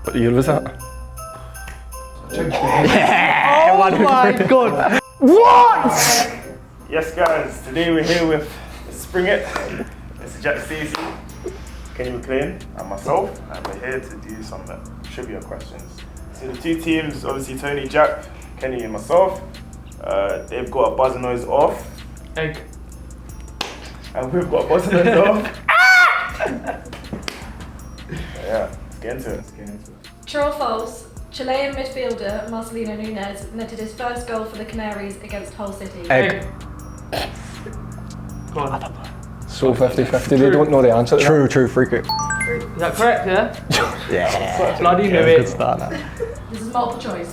What year was that? Yeah! Oh my god! What? Yes guys, today we're here with Springett, Mr. Jack Stacey, Kenny McLean and myself, and we're here to do some trivia questions. So the two teams, obviously Tony, Jack, Kenny and myself, they've got a buzzer noise off. Egg. And we've got a buzzer noise off. Yeah, let's get into it. True or false? Chilean midfielder Marcelino Nunez netted his first goal for the Canaries against Hull City. Egg. Go on. So 50-50, they don't know the answer to that. True, free kick. Is that correct, yeah? Yeah. Bloody knew Good it. start now. This is multiple choice.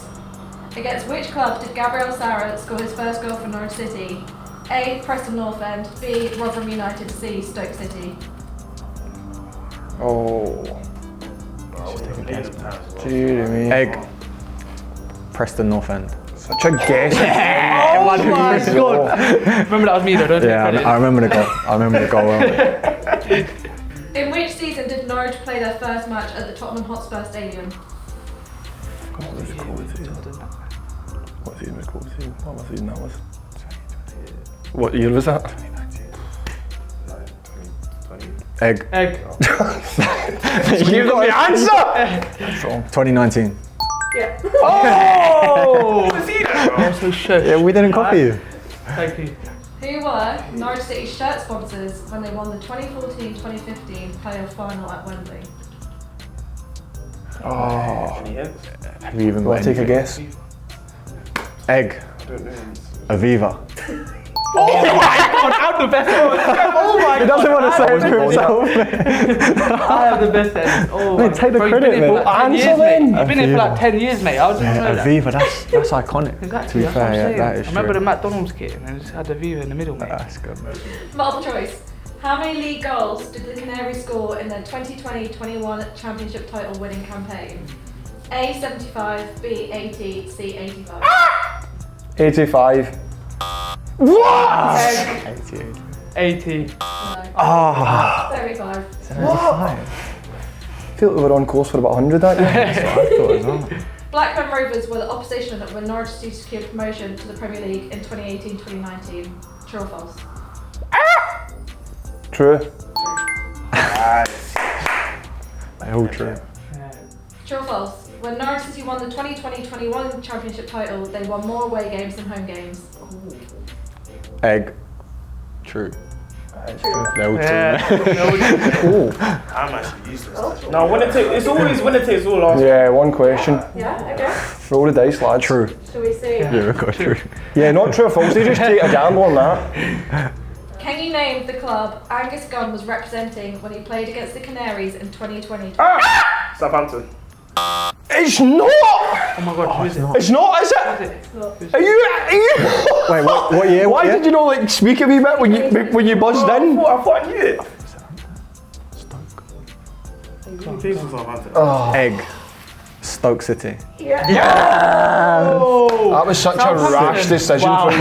Against which club did Gabriel Sara score his first goal for Norwich City? A. Preston North End. B. Rotherham United. C. Stoke City. Oh. Egg. Preston North End. Such a guess. Oh my god! Remember that was me though, don't you? Yeah, I remember the goal. I remember the goal. In which season did Norwich play their first match at the Tottenham Hotspur Stadium? What season that was? What year was that? Egg. Egg. You got the answer! 2019. Yeah. Oh! I'm so sure. Yeah, we didn't copy you. Thank you. Who were Norwich City's shirt sponsors when they won the 2014-2015 playoff final at Wembley? Oh. Any hints? Have you even Will I got take a anything? guess? Egg. I don't know. Aviva. Oh my god, I'm the best one! Oh my He doesn't want to say it to himself. I have the best end. Oh, Mate, take the bro, credit, you've been here for mate. like 10 years, Answer mate. then. You've been here for like 10 years, mate. How did you know that? Aviva, that's iconic. Exactly, To be that's what I'm fair, saying. yeah, that is I remember true. the McDonald's kit and it just had the Aviva in the middle, mate. That's good, mate. Multiple choice. How many league goals did the Canaries score in their 2020-21 championship title winning campaign? A. 75, B. 80, C. 85. 85. What? 88. 80. No. Ah. 35. 75. I feel like we were on course for about 100 that year. That's what I thought as well. Blackburn Rovers were the opposition when Norwich City secured promotion to the Premier League in 2018-2019. True or false? True. Nice. All true. True or false? When Norwich City won the 2020-21 championship title, they won more away games than home games. Egg. True. They're all Yeah. true. I'm actually useless. No, when it takes, it's always when it takes all last. Yeah, one question. Yeah, okay. Roll the dice, lads. True. Shall we see? Yeah, we got true. Yeah, not true or false, they just take a gamble on that. Can you name the club Angus Gunn was representing when he played against the Canaries in 2020? Southampton. It's not! Oh my god, who is it? It's not, is it? Are you? Wait, what year? Why did you not like speak a wee bit when you buzzed in? I thought I knew it. Stoke. Teams from Southampton. Oh, Egg. Stoke City. that was such a rash decision Wow. for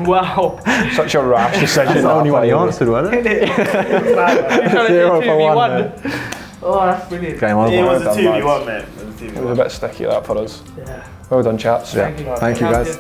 you. Wow. Such a rash decision. That's the only one he that, answered, wasn't it? You're trying to Zero do for 2v1. one, Oh, that's brilliant. Game on. It was a done, 2v1, lads. man. It was a It was a 2v1. bit sticky that for us. Yeah. Well done, chaps. Yeah. Thank you, guys.